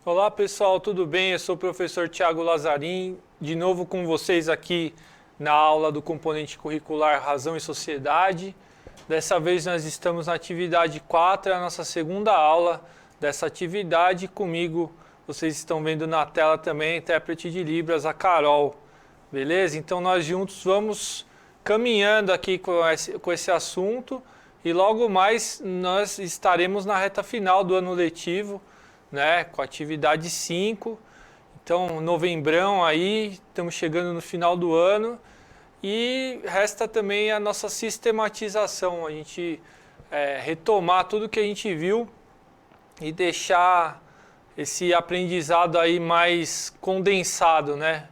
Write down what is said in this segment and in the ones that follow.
Olá pessoal, tudo bem? Eu sou o professor Thiago Lazarim, de novo com vocês aqui na aula do componente curricular Razão e Sociedade. Dessa vez nós estamos na atividade 4, a nossa segunda aula dessa atividade. Comigo, vocês estão vendo na tela também a intérprete de Libras, a Carol. Beleza? Então nós juntos vamos caminhando aqui com esse assunto e logo mais nós estaremos na reta final do ano letivo, né, com a atividade 5, então novembrão aí, estamos chegando no final do ano e resta também a nossa sistematização, a gente retomar tudo que a gente viu e deixar esse aprendizado aí mais condensado, né,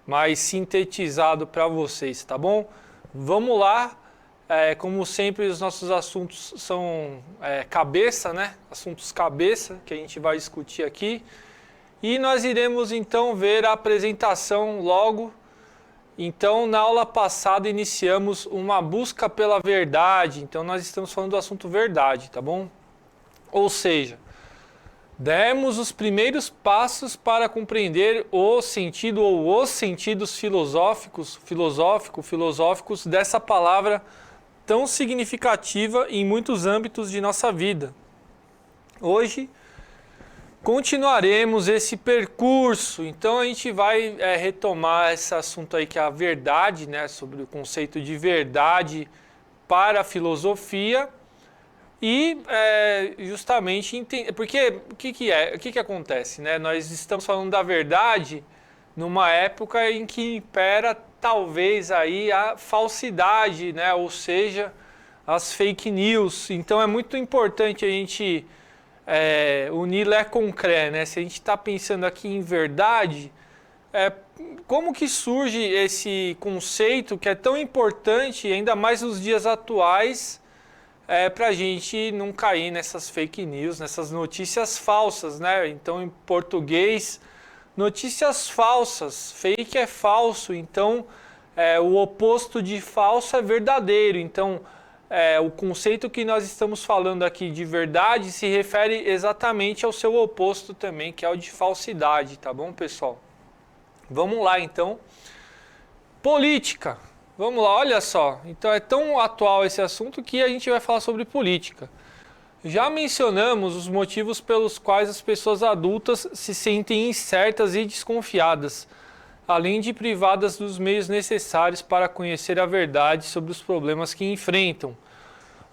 mais sintetizado para vocês, tá bom? Vamos lá. Como sempre, os nossos assuntos são cabeça, né? Assuntos cabeça, que a gente vai discutir aqui. E nós iremos, então, ver a apresentação logo. Então, na aula passada, iniciamos uma busca pela verdade. Então, nós estamos falando do assunto verdade, tá bom? Ou seja, demos os primeiros passos para compreender o sentido ou os sentidos filosóficos dessa palavra tão significativa em muitos âmbitos de nossa vida. Hoje continuaremos esse percurso, então a gente vai retomar esse assunto aí que é a verdade, né, sobre o conceito de verdade para a filosofia e justamente entender, porque o que acontece, né? Nós estamos falando da verdade numa época em que impera talvez aí a falsidade, né? Ou seja, as fake news. Então é muito importante a gente unir lé com cré, né? Se a gente está pensando aqui em verdade, como que surge esse conceito que é tão importante, ainda mais nos dias atuais, para a gente não cair nessas fake news, nessas notícias falsas, né? Então, em português, notícias falsas, fake é falso, então o oposto de falso é verdadeiro. Então, o conceito que nós estamos falando aqui de verdade se refere exatamente ao seu oposto também, que é o de falsidade, tá bom, pessoal? Vamos lá, então. Política. Vamos lá, olha só. Então, é tão atual esse assunto que a gente vai falar sobre política. Já mencionamos os motivos pelos quais as pessoas adultas se sentem incertas e desconfiadas, além de privadas dos meios necessários para conhecer a verdade sobre os problemas que enfrentam.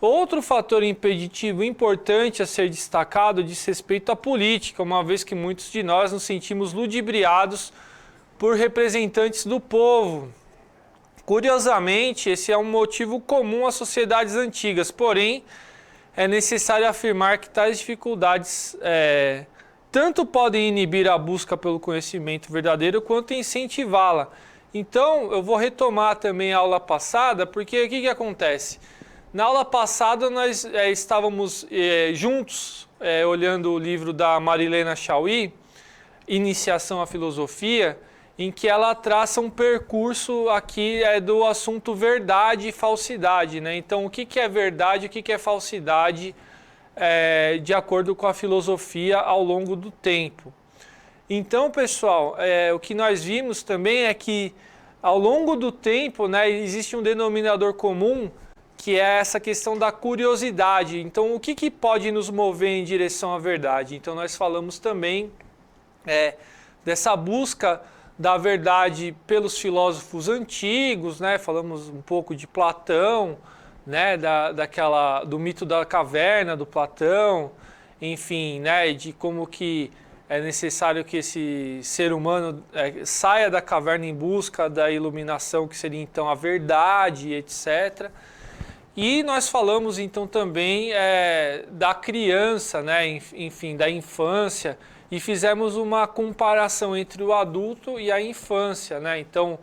Outro fator impeditivo importante a ser destacado diz respeito à política, uma vez que muitos de nós nos sentimos ludibriados por representantes do povo. Curiosamente, esse é um motivo comum às sociedades antigas, porém, é necessário afirmar que tais dificuldades tanto podem inibir a busca pelo conhecimento verdadeiro quanto incentivá-la. Então, eu vou retomar também a aula passada, porque o que acontece? Na aula passada, nós estávamos juntos olhando o livro da Marilena Chauí, Iniciação à Filosofia, em que ela traça um percurso aqui do assunto verdade e falsidade, né? Então, o que é verdade e o que é falsidade de acordo com a filosofia ao longo do tempo. Então, pessoal, o que nós vimos também é que ao longo do tempo, né, existe um denominador comum que é essa questão da curiosidade. Então, o que pode nos mover em direção à verdade? Então, nós falamos também dessa busca da verdade pelos filósofos antigos, né? Falamos um pouco de Platão, né? Do mito da caverna do Platão, enfim, né? De como que é necessário que esse ser humano saia da caverna em busca da iluminação, que seria então a verdade, etc. E nós falamos então também da criança, né? Enfim, da infância, e fizemos uma comparação entre o adulto e a infância, né? Então,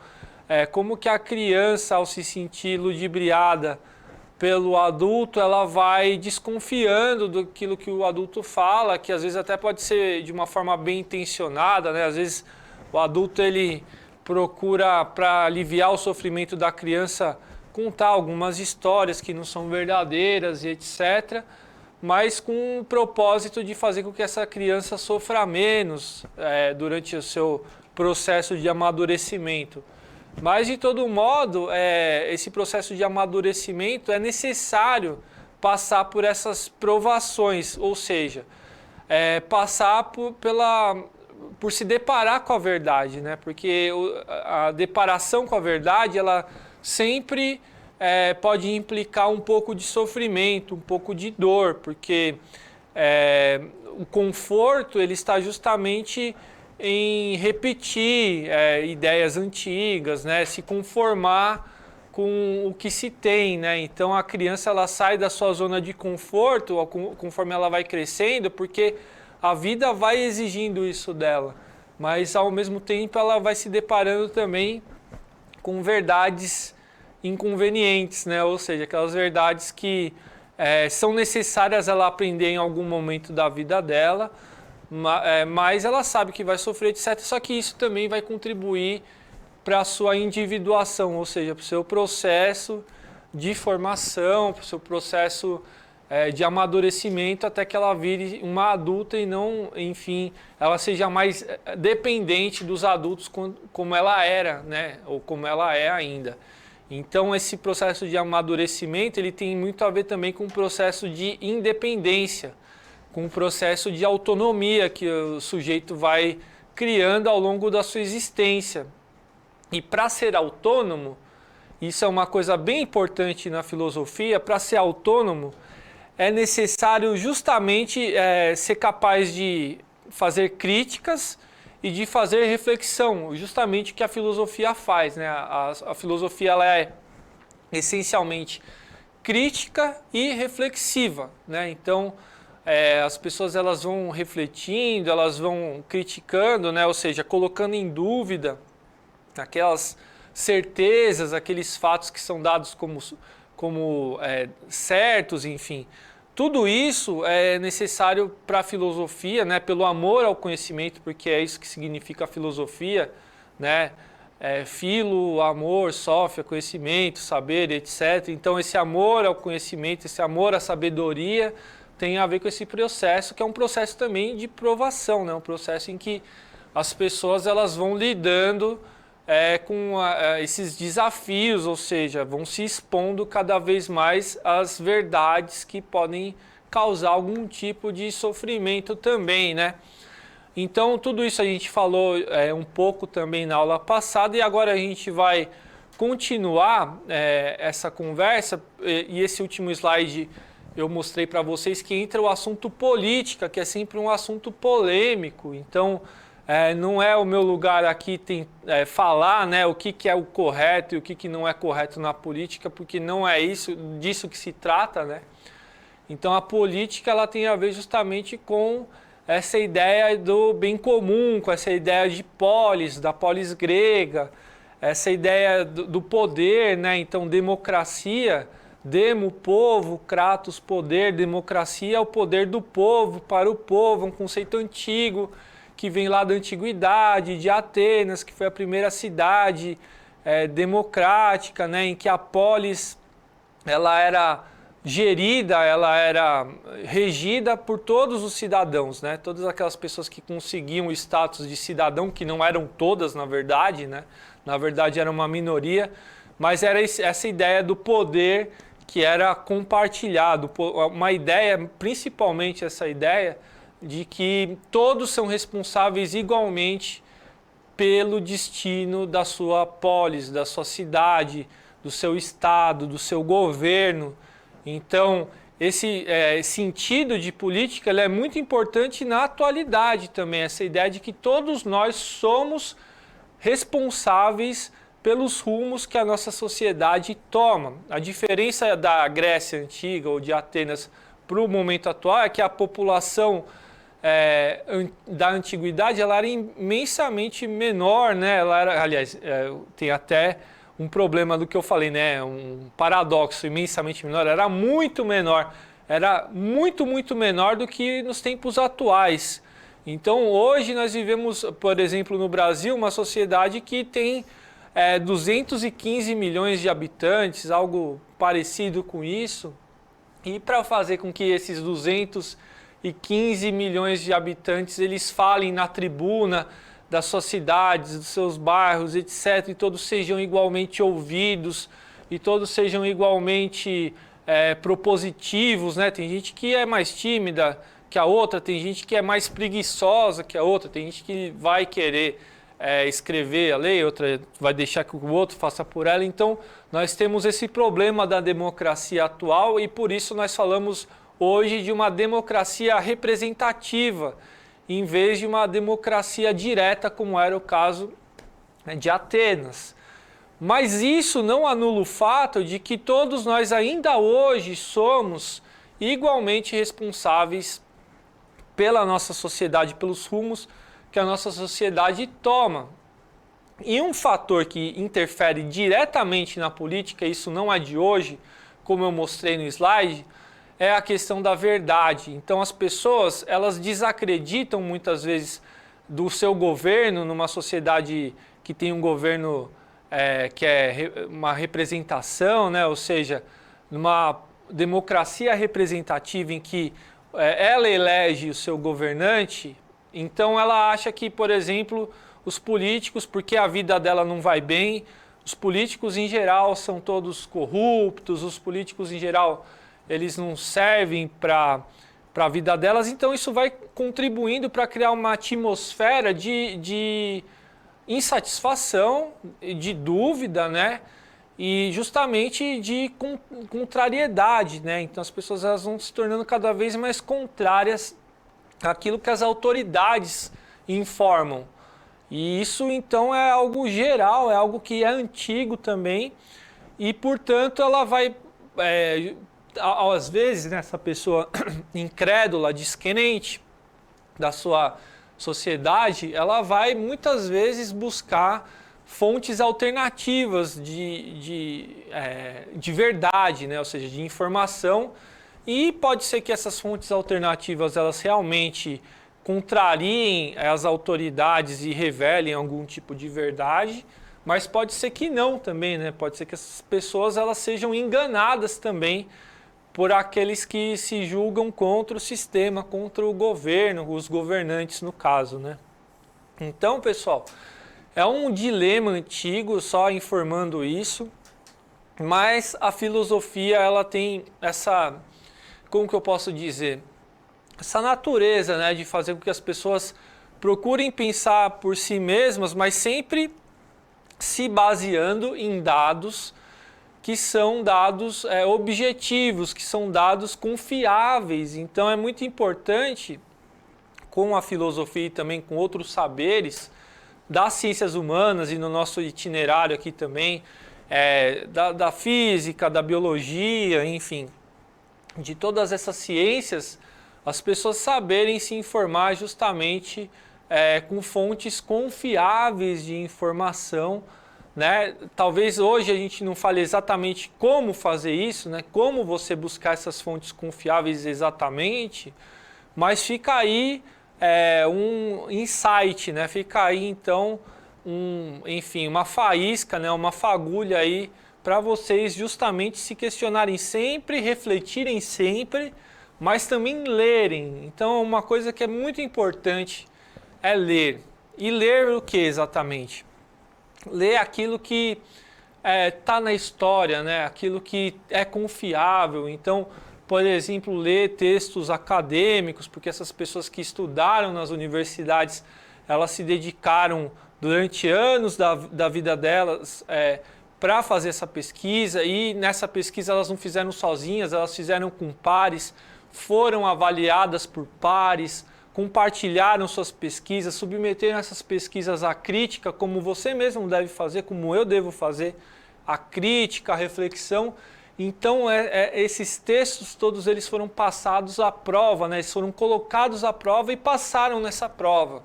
como que a criança, ao se sentir ludibriada pelo adulto, ela vai desconfiando daquilo que o adulto fala, que às vezes até pode ser de uma forma bem intencionada, né? Às vezes o adulto ele procura, para aliviar o sofrimento da criança, contar algumas histórias que não são verdadeiras e etc., mas com o propósito de fazer com que essa criança sofra menos durante o seu processo de amadurecimento. Mas, de todo modo, esse processo de amadurecimento é necessário passar por essas provações, ou seja, passar por se deparar com a verdade, né? Porque a deparação com a verdade, ela sempre pode implicar um pouco de sofrimento, um pouco de dor, porque o conforto ele está justamente em repetir ideias antigas, né? Se conformar com o que se tem, né? Então a criança ela sai da sua zona de conforto conforme ela vai crescendo, porque a vida vai exigindo isso dela, mas ao mesmo tempo ela vai se deparando também com verdades inconvenientes, né? Ou seja, aquelas verdades que são necessárias ela aprender em algum momento da vida dela, mas ela sabe que vai sofrer, etc. Só que isso também vai contribuir para a sua individuação, ou seja, para o seu processo de formação, para o seu processo de amadurecimento, até que ela vire uma adulta e não, enfim, ela seja mais dependente dos adultos como ela era, né? Ou como ela é ainda. Então esse processo de amadurecimento ele tem muito a ver também com o processo de independência, com o processo de autonomia que o sujeito vai criando ao longo da sua existência. E para ser autônomo, isso é uma coisa bem importante na filosofia, para ser autônomo é necessário justamente ser capaz de fazer críticas e de fazer reflexão, justamente o que a filosofia faz, né? A filosofia ela é essencialmente crítica e reflexiva, né? Então as pessoas elas vão refletindo, elas vão criticando, né? Ou seja, colocando em dúvida aquelas certezas, aqueles fatos que são dados como certos, enfim. Tudo isso é necessário para a filosofia, né? Pelo amor ao conhecimento, porque é isso que significa a filosofia, né? Filo, amor, sófia, conhecimento, saber, etc. Então esse amor ao conhecimento, esse amor à sabedoria tem a ver com esse processo, que é um processo também de provação, né? Um processo em que as pessoas elas vão lidando com esses desafios, ou seja, vão se expondo cada vez mais às verdades que podem causar algum tipo de sofrimento também, né? Então, tudo isso a gente falou um pouco também na aula passada e agora a gente vai continuar essa conversa e esse último slide eu mostrei para vocês que entra o assunto política, que é sempre um assunto polêmico, então não é o meu lugar aqui falar, né, o que é o correto e o que não é correto na política, porque não é disso que se trata, né? Então a política ela tem a ver justamente com essa ideia do bem comum, com essa ideia de polis, da polis grega, essa ideia do poder, né? Então democracia, demo, povo, kratos, poder, democracia é o poder do povo, para o povo, um conceito antigo, que vem lá da antiguidade, de Atenas, que foi a primeira cidade democrática, né, em que a polis ela era gerida, ela era regida por todos os cidadãos, né, todas aquelas pessoas que conseguiam o status de cidadão, que não eram todas, na verdade, né, na verdade era uma minoria, mas era essa ideia do poder que era compartilhado, uma ideia, principalmente essa ideia, de que todos são responsáveis igualmente pelo destino da sua polis, da sua cidade, do seu estado, do seu governo. Então, esse sentido de política ele é muito importante na atualidade também, essa ideia de que todos nós somos responsáveis pelos rumos que a nossa sociedade toma. A diferença da Grécia Antiga ou de Atenas para o momento atual é que a população da antiguidade ela era imensamente menor, né? Ela era, aliás, tem até um problema do que eu falei, né? Um paradoxo, imensamente menor, era muito menor, era muito menor do que nos tempos atuais. Então hoje nós vivemos, por exemplo, no Brasil, uma sociedade que tem 215 milhões de habitantes, algo parecido com isso. E para fazer com que esses 215 milhões de habitantes eles falem na tribuna das suas cidades, dos seus bairros, etc., e todos sejam igualmente ouvidos, e todos sejam igualmente propositivos, né? Tem gente que é mais tímida que a outra, tem gente que é mais preguiçosa que a outra, tem gente que vai querer escrever a lei, outra vai deixar que o outro faça por ela. Então, nós temos esse problema da democracia atual e por isso nós falamos hoje de uma democracia representativa, em vez de uma democracia direta, como era o caso de Atenas. Mas isso não anula o fato de que todos nós ainda hoje somos igualmente responsáveis pela nossa sociedade, pelos rumos que a nossa sociedade toma. E um fator que interfere diretamente na política, isso não é de hoje, como eu mostrei no slide, é a questão da verdade. Então as pessoas, elas desacreditam muitas vezes do seu governo, numa sociedade que tem um governo que é uma representação, né? Ou seja, numa democracia representativa em que ela elege o seu governante. Então ela acha que, por exemplo, os políticos, porque a vida dela não vai bem, os políticos em geral são todos corruptos, os políticos em geral eles não servem para a vida delas, então isso vai contribuindo para criar uma atmosfera de insatisfação, de dúvida, né? E justamente de contrariedade, né? Então as pessoas elas vão se tornando cada vez mais contrárias àquilo que as autoridades informam. E isso então é algo geral, é algo que é antigo também e portanto ela vai, às vezes, né, essa pessoa incrédula, descrente da sua sociedade, ela vai muitas vezes buscar fontes alternativas de verdade, né? Ou seja, de informação, e pode ser que essas fontes alternativas elas realmente contrariem as autoridades e revelem algum tipo de verdade, mas pode ser que não também, né? Pode ser que essas pessoas elas sejam enganadas também por aqueles que se julgam contra o sistema, contra o governo, os governantes no caso, né? Então, pessoal, é um dilema antigo, só informando isso, mas a filosofia ela tem essa, como que eu posso dizer, essa natureza, né, de fazer com que as pessoas procurem pensar por si mesmas, mas sempre se baseando em dados que são dados objetivos, que são dados confiáveis. Então é muito importante, com a filosofia e também com outros saberes das ciências humanas e no nosso itinerário aqui também, da física, da biologia, enfim, de todas essas ciências, as pessoas saberem se informar justamente com fontes confiáveis de informação, né? Talvez hoje a gente não fale exatamente como fazer isso, né? Como você buscar essas fontes confiáveis exatamente, mas fica aí um insight, né? Fica aí então enfim, uma faísca, né? Uma fagulha aí para vocês justamente se questionarem sempre, refletirem sempre, mas também lerem. Então uma coisa que é muito importante é ler. E ler o que exatamente? Ler aquilo que está na história, né? Aquilo que é confiável. Então, por exemplo, ler textos acadêmicos, porque essas pessoas que estudaram nas universidades, elas se dedicaram durante anos da vida delas para fazer essa pesquisa, e nessa pesquisa elas não fizeram sozinhas, elas fizeram com pares, foram avaliadas por pares, compartilharam suas pesquisas, submeteram essas pesquisas à crítica, como você mesmo deve fazer, como eu devo fazer, a crítica, a reflexão. Então esses textos todos eles foram passados à prova, né? Eles foram colocados à prova e passaram nessa prova.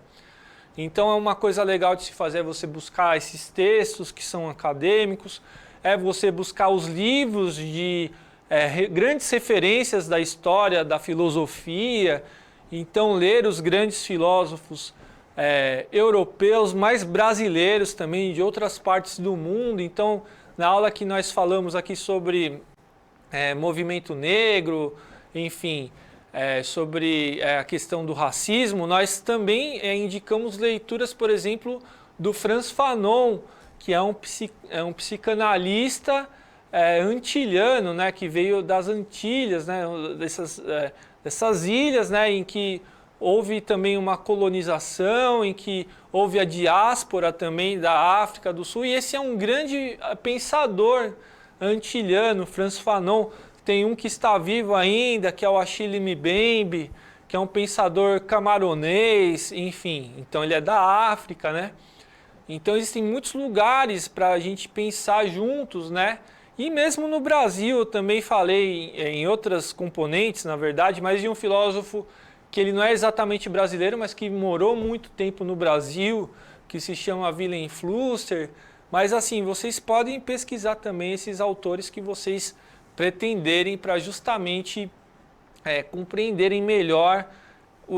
Então é uma coisa legal de se fazer, é você buscar esses textos que são acadêmicos, é você buscar os livros de grandes referências da história, da filosofia. Então ler os grandes filósofos europeus, mas brasileiros também, de outras partes do mundo. Então na aula que nós falamos aqui sobre movimento negro, enfim, sobre a questão do racismo, nós também indicamos leituras, por exemplo, do Frantz Fanon, que é um psicanalista antilhano, né, que veio das Antilhas, né, dessas ilhas, né, em que houve também uma colonização, em que houve a diáspora também da África do Sul, e esse é um grande pensador antilhano, Frantz Fanon. Tem um que está vivo ainda, que é o Achille Mbembe, que é um pensador camaronês, enfim, então ele é da África, né? Então existem muitos lugares para a gente pensar juntos, né? E mesmo no Brasil, eu também falei em outras componentes, na verdade, mas de um filósofo que ele não é exatamente brasileiro, mas que morou muito tempo no Brasil, que se chama Willem Flusser. Mas assim, vocês podem pesquisar também esses autores que vocês pretenderem para justamente compreenderem melhor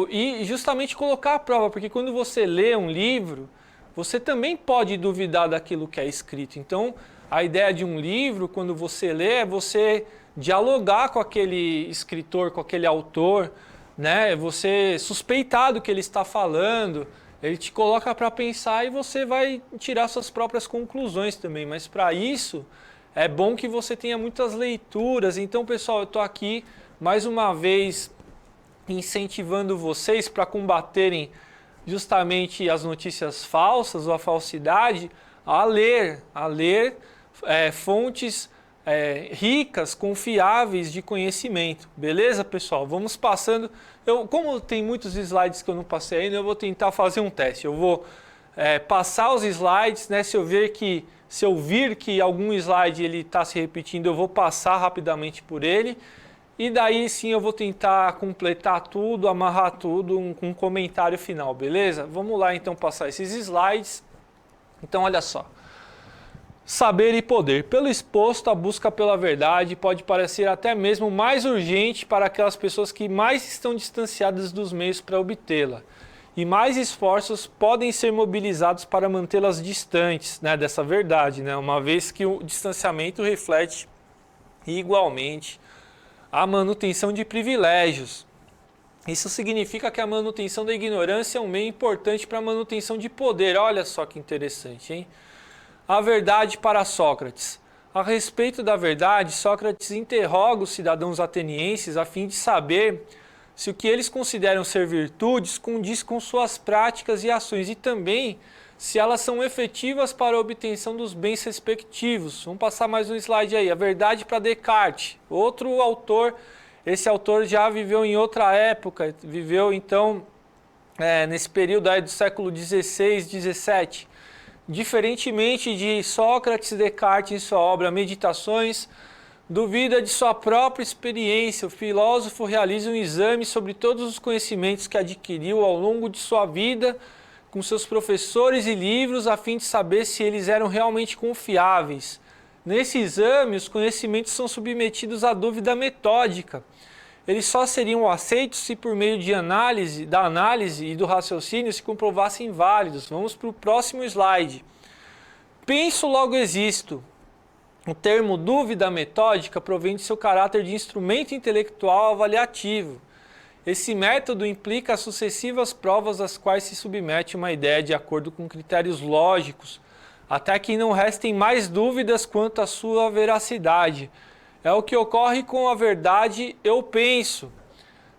e justamente colocar à prova, porque quando você lê um livro, você também pode duvidar daquilo que é escrito. Então, a ideia de um livro, quando você lê, é você dialogar com aquele escritor, com aquele autor, né? Você suspeitar do que ele está falando, ele te coloca para pensar e você vai tirar suas próprias conclusões também. Mas para isso, é bom que você tenha muitas leituras. Então, pessoal, eu estou aqui mais uma vez incentivando vocês para combaterem justamente as notícias falsas ou a falsidade, a ler fontes ricas, confiáveis de conhecimento. Beleza, pessoal? Vamos passando. Como tem muitos slides que eu não passei ainda, eu vou tentar fazer um teste. Eu vou passar os slides, né? Se eu vir que algum slide ele está se repetindo, eu vou passar rapidamente por ele. E daí sim eu vou tentar completar tudo, amarrar tudo com um comentário final, beleza? Vamos lá então passar esses slides. Então olha só. Saber e poder. Pelo exposto, a busca pela verdade pode parecer até mesmo mais urgente para aquelas pessoas que mais estão distanciadas dos meios para obtê-la. E mais esforços podem ser mobilizados para mantê-las distantes, né, dessa verdade, né, uma vez que o distanciamento reflete igualmente a manutenção de privilégios. Isso significa que a manutenção da ignorância é um meio importante para a manutenção de poder. Olha só que interessante, hein? A verdade para Sócrates. A respeito da verdade, Sócrates interroga os cidadãos atenienses a fim de saber se o que eles consideram ser virtudes condiz com suas práticas e ações e também se elas são efetivas para a obtenção dos bens respectivos. Vamos passar mais um slide aí. A verdade para Descartes. Outro autor, esse autor já viveu em outra época, viveu então nesse período aí do século XVI, XVII. Diferentemente de Sócrates e Descartes em sua obra Meditações, duvida de sua própria experiência. O filósofo realiza um exame sobre todos os conhecimentos que adquiriu ao longo de sua vida com seus professores e livros a fim de saber se eles eram realmente confiáveis. Nesse exame, os conhecimentos são submetidos à dúvida metódica. Eles só seriam aceitos se por meio da análise e do raciocínio se comprovassem válidos. Vamos para o próximo slide. Penso, logo existo. O termo dúvida metódica provém de seu caráter de instrumento intelectual avaliativo. Esse método implica as sucessivas provas às quais se submete uma ideia de acordo com critérios lógicos, até que não restem mais dúvidas quanto à sua veracidade. É o que ocorre com a verdade eu penso.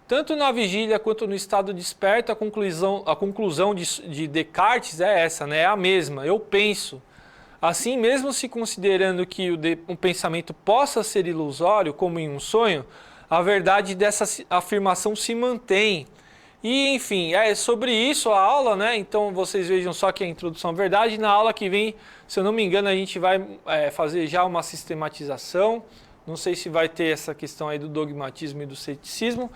Tanto na vigília quanto no estado desperto, a conclusão de Descartes é essa, né? É a mesma, eu penso. Assim, mesmo se considerando que um pensamento possa ser ilusório, como em um sonho, a verdade dessa afirmação se mantém. E, enfim, é sobre isso a aula, né? Então, vocês vejam só que é a introdução à verdade. Na aula que vem, se eu não me engano, a gente vai fazer já uma sistematização. Não sei se vai ter essa questão aí do dogmatismo e do ceticismo.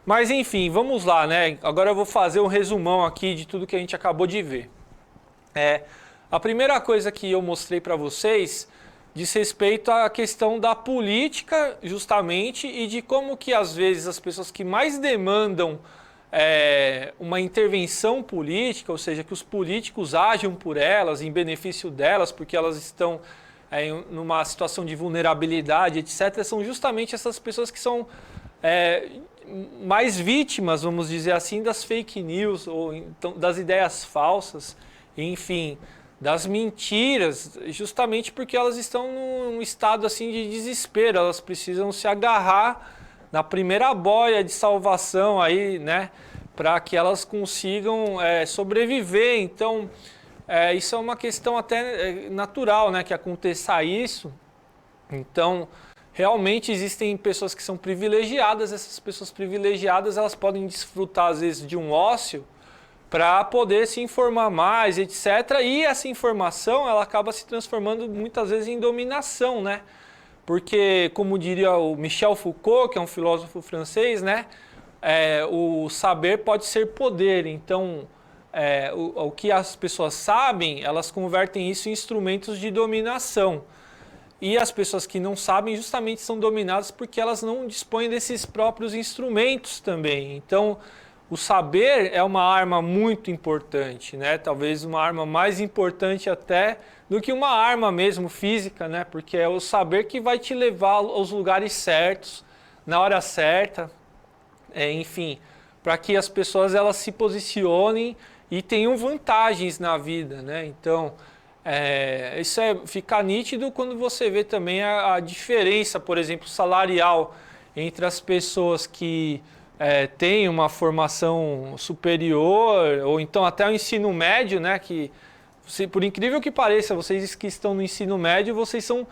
Mas, enfim, vamos lá, né? Agora eu vou fazer um resumão aqui de tudo que a gente acabou de ver. A primeira coisa que eu mostrei para vocês diz respeito à questão da política, justamente, e de como que, às vezes, as pessoas que mais demandam uma intervenção política, ou seja, que os políticos ajam por elas, em benefício delas, porque elas estão numa situação de vulnerabilidade, etc., são justamente essas pessoas que são mais vítimas, vamos dizer assim, das fake news, ou então das ideias falsas, enfim, das mentiras, justamente porque elas estão num estado assim de desespero, elas precisam se agarrar na primeira boia de salvação aí, né, para que elas consigam sobreviver. Então, isso é uma questão até natural, né, que aconteça isso. Então, realmente existem pessoas que são privilegiadas, essas pessoas privilegiadas elas podem desfrutar às vezes de um ócio para poder se informar mais, etc. E essa informação ela acaba se transformando muitas vezes em dominação, né? Porque, como diria o Michel Foucault, que é um filósofo francês, né? O saber pode ser poder. Então, o que as pessoas sabem, elas convertem isso em instrumentos de dominação. E as pessoas que não sabem justamente são dominadas porque elas não dispõem desses próprios instrumentos também. Então, o saber é uma arma muito importante, né? Talvez uma arma mais importante até do que uma arma mesmo física, né? Porque é o saber que vai te levar aos lugares certos, na hora certa, enfim, para que as pessoas elas se posicionem e tenham vantagens na vida, né? Então, isso fica nítido quando você vê também a diferença, por exemplo, salarial entre as pessoas que têm uma formação superior, ou então até o ensino médio, né? Que, por incrível que pareça, vocês que estão no ensino médio, vocês são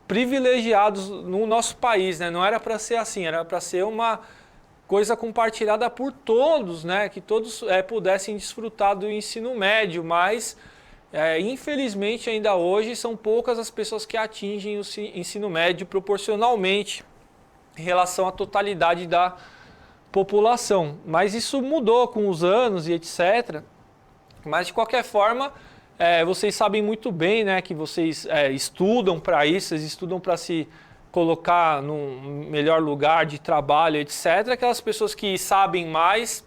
privilegiados no nosso país, né? Não era para ser assim, era para ser uma coisa compartilhada por todos, né? Que todos pudessem desfrutar do ensino médio, mas infelizmente ainda hoje são poucas as pessoas que atingem o ensino médio proporcionalmente em relação à totalidade da população. Mas isso mudou com os anos e etc. Mas de qualquer forma, vocês sabem muito bem, né, que vocês estudam para isso, vocês estudam para se colocar num melhor lugar de trabalho, etc. Aquelas pessoas que sabem mais,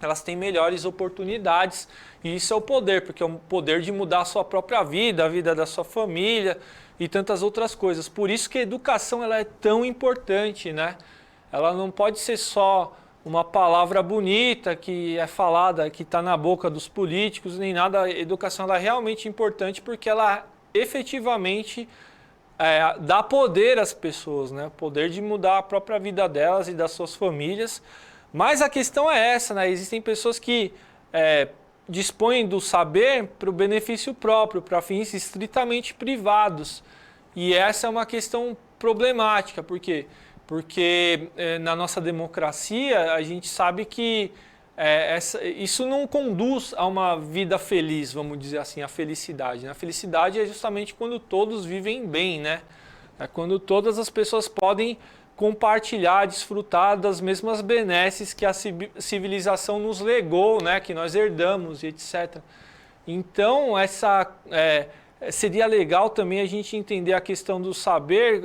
elas têm melhores oportunidades. E isso é o poder, porque é o poder de mudar a sua própria vida, a vida da sua família e tantas outras coisas. Por isso que a educação ela é tão importante, né? Ela não pode ser só uma palavra bonita que é falada, que está na boca dos políticos, nem nada. A educação ela é realmente importante porque ela efetivamente dá poder às pessoas, né? O poder de mudar a própria vida delas e das suas famílias. Mas a questão é essa, né? Existem pessoas que dispõem do saber para o benefício próprio, para fins estritamente privados. E essa é uma questão problemática. Por quê? Porque na nossa democracia a gente sabe que isso não conduz a uma vida feliz, vamos dizer assim, a felicidade. A felicidade é justamente quando todos vivem bem, né? É quando todas as pessoas podem compartilhar, desfrutar das mesmas benesses que a civilização nos legou, né? Que nós herdamos e etc. Então, seria legal também a gente entender a questão do saber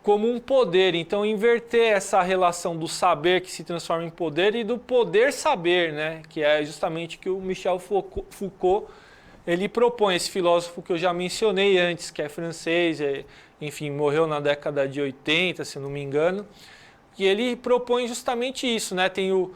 como um poder. Então, inverter essa relação do saber que se transforma em poder e do poder saber, né? Que é justamente o que o Michel Foucault ele propõe, esse filósofo que eu já mencionei antes, que é francês, enfim, morreu na década de 80, se não me engano, e ele propõe justamente isso, né? Tem o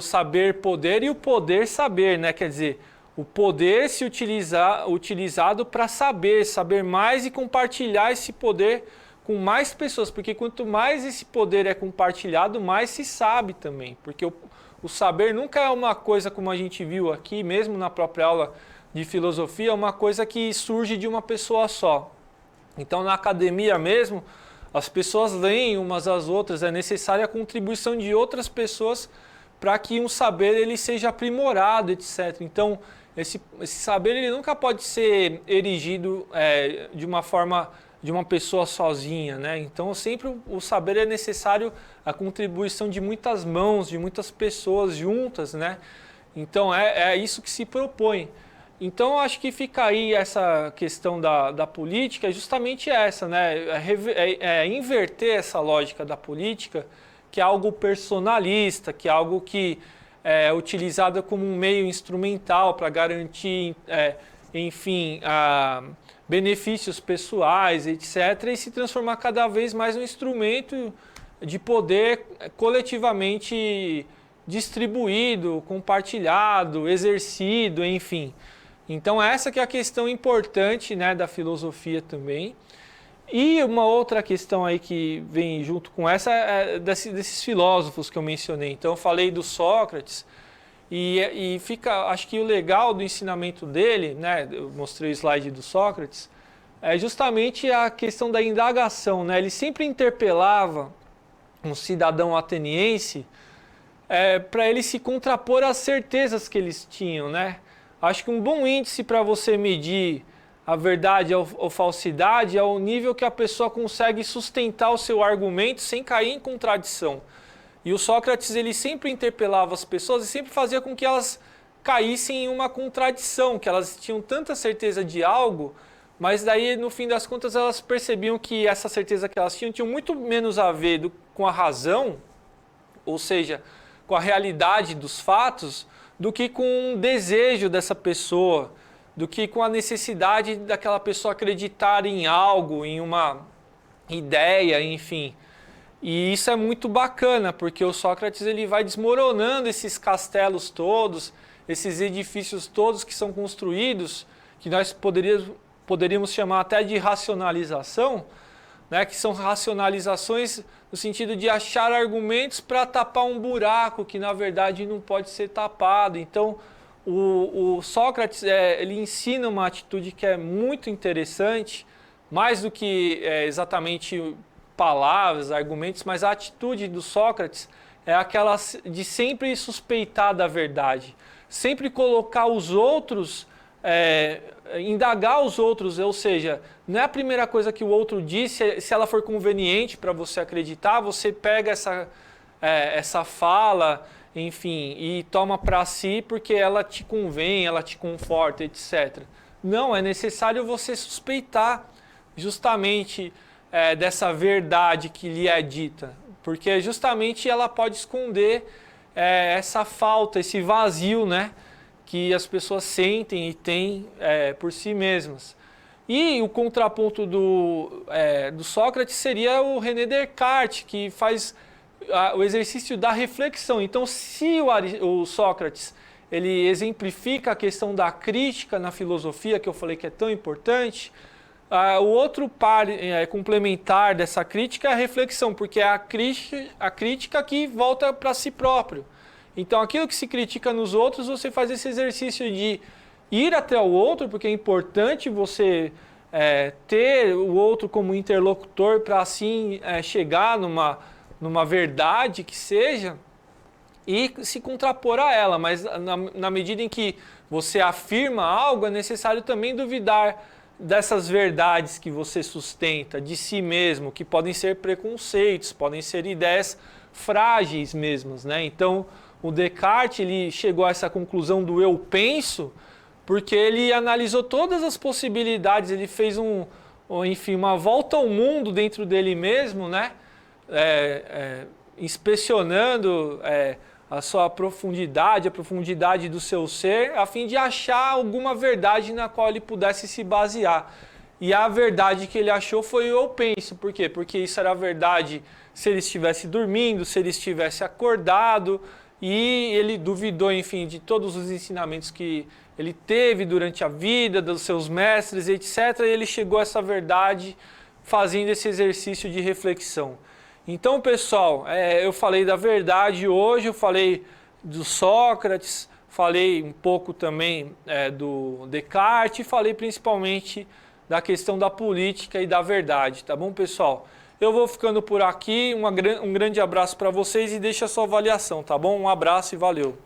saber poder e o poder saber, né? Quer dizer, o poder se utilizado para saber mais e compartilhar esse poder com mais pessoas, porque quanto mais esse poder é compartilhado, mais se sabe também, porque o saber nunca é uma coisa como a gente viu aqui, mesmo na própria aula de filosofia, é uma coisa que surge de uma pessoa só. Então, na academia mesmo, as pessoas leem umas às outras, é necessária a contribuição de outras pessoas para que um saber ele seja aprimorado, etc. Então, esse saber ele nunca pode ser erigido de uma forma de uma pessoa sozinha, né? Então, sempre o saber é necessário a contribuição de muitas mãos, de muitas pessoas juntas, né? Então, é isso que se propõe. Então, eu acho que fica aí essa questão da política, é justamente essa, né? Inverter essa lógica da política, que é algo personalista, que é algo que é utilizado como um meio instrumental para garantir enfim, benefícios pessoais, etc., e se transformar cada vez mais num instrumento de poder coletivamente distribuído, compartilhado, exercido, enfim. Então essa que é a questão importante, né, da filosofia também. E uma outra questão aí que vem junto com essa é desses filósofos que eu mencionei. Então eu falei do Sócrates e fica, acho que o legal do ensinamento dele, né, eu mostrei o slide do Sócrates, é justamente a questão da indagação, né? Ele sempre interpelava um cidadão ateniense para ele se contrapor às certezas que eles tinham, né? Acho que um bom índice para você medir a verdade ou falsidade é o nível que a pessoa consegue sustentar o seu argumento sem cair em contradição. E o Sócrates, ele sempre interpelava as pessoas e sempre fazia com que elas caíssem em uma contradição, que elas tinham tanta certeza de algo, mas daí, no fim das contas, elas percebiam que essa certeza que elas tinham muito menos a ver com a razão, ou seja, com a realidade dos fatos, do que com o desejo dessa pessoa, do que com a necessidade daquela pessoa acreditar em algo, em uma ideia, enfim. E isso é muito bacana, porque o Sócrates ele vai desmoronando esses castelos todos, esses edifícios todos que são construídos, que nós poderíamos chamar até de racionalização, né, que são racionalizações no sentido de achar argumentos para tapar um buraco que na verdade não pode ser tapado. Então o Sócrates ele ensina uma atitude que é muito interessante, mais do que exatamente palavras, argumentos, mas a atitude do Sócrates é aquela de sempre suspeitar da verdade, sempre colocar os outros, indagar os outros, ou seja, não é a primeira coisa que o outro disse, se ela for conveniente para você acreditar, você pega essa fala, enfim, e toma para si porque ela te convém, ela te conforta, etc. Não, é necessário você suspeitar justamente dessa verdade que lhe é dita, porque justamente ela pode esconder essa falta, esse vazio, né, que as pessoas sentem e têm por si mesmas. E o contraponto do Sócrates seria o René Descartes, que faz o exercício da reflexão. Então, se o Sócrates ele exemplifica a questão da crítica na filosofia, que eu falei que é tão importante, o outro par complementar dessa crítica é a reflexão, porque é a crítica que volta para si próprio. Então, aquilo que se critica nos outros, você faz esse exercício de ir até o outro, porque é importante você ter o outro como interlocutor para assim chegar numa verdade que seja e se contrapor a ela. Mas na medida em que você afirma algo, é necessário também duvidar dessas verdades que você sustenta de si mesmo, que podem ser preconceitos, podem ser ideias frágeis mesmas, né? Então, o Descartes ele chegou a essa conclusão do eu penso, porque ele analisou todas as possibilidades, ele fez enfim, uma volta ao mundo dentro dele mesmo, né? Inspecionando a sua profundidade, a profundidade do seu ser, a fim de achar alguma verdade na qual ele pudesse se basear. E a verdade que ele achou foi o eu penso. Por quê? Porque isso era a verdade se ele estivesse dormindo, se ele estivesse acordado, e ele duvidou, enfim, de todos os ensinamentos que ele teve durante a vida, dos seus mestres, etc. E ele chegou a essa verdade fazendo esse exercício de reflexão. Então, pessoal, eu falei da verdade hoje, eu falei do Sócrates, falei um pouco também do Descartes, e falei principalmente da questão da política e da verdade, tá bom, pessoal? Eu vou ficando por aqui, um grande abraço para vocês e deixa a sua avaliação, tá bom? Um abraço e valeu!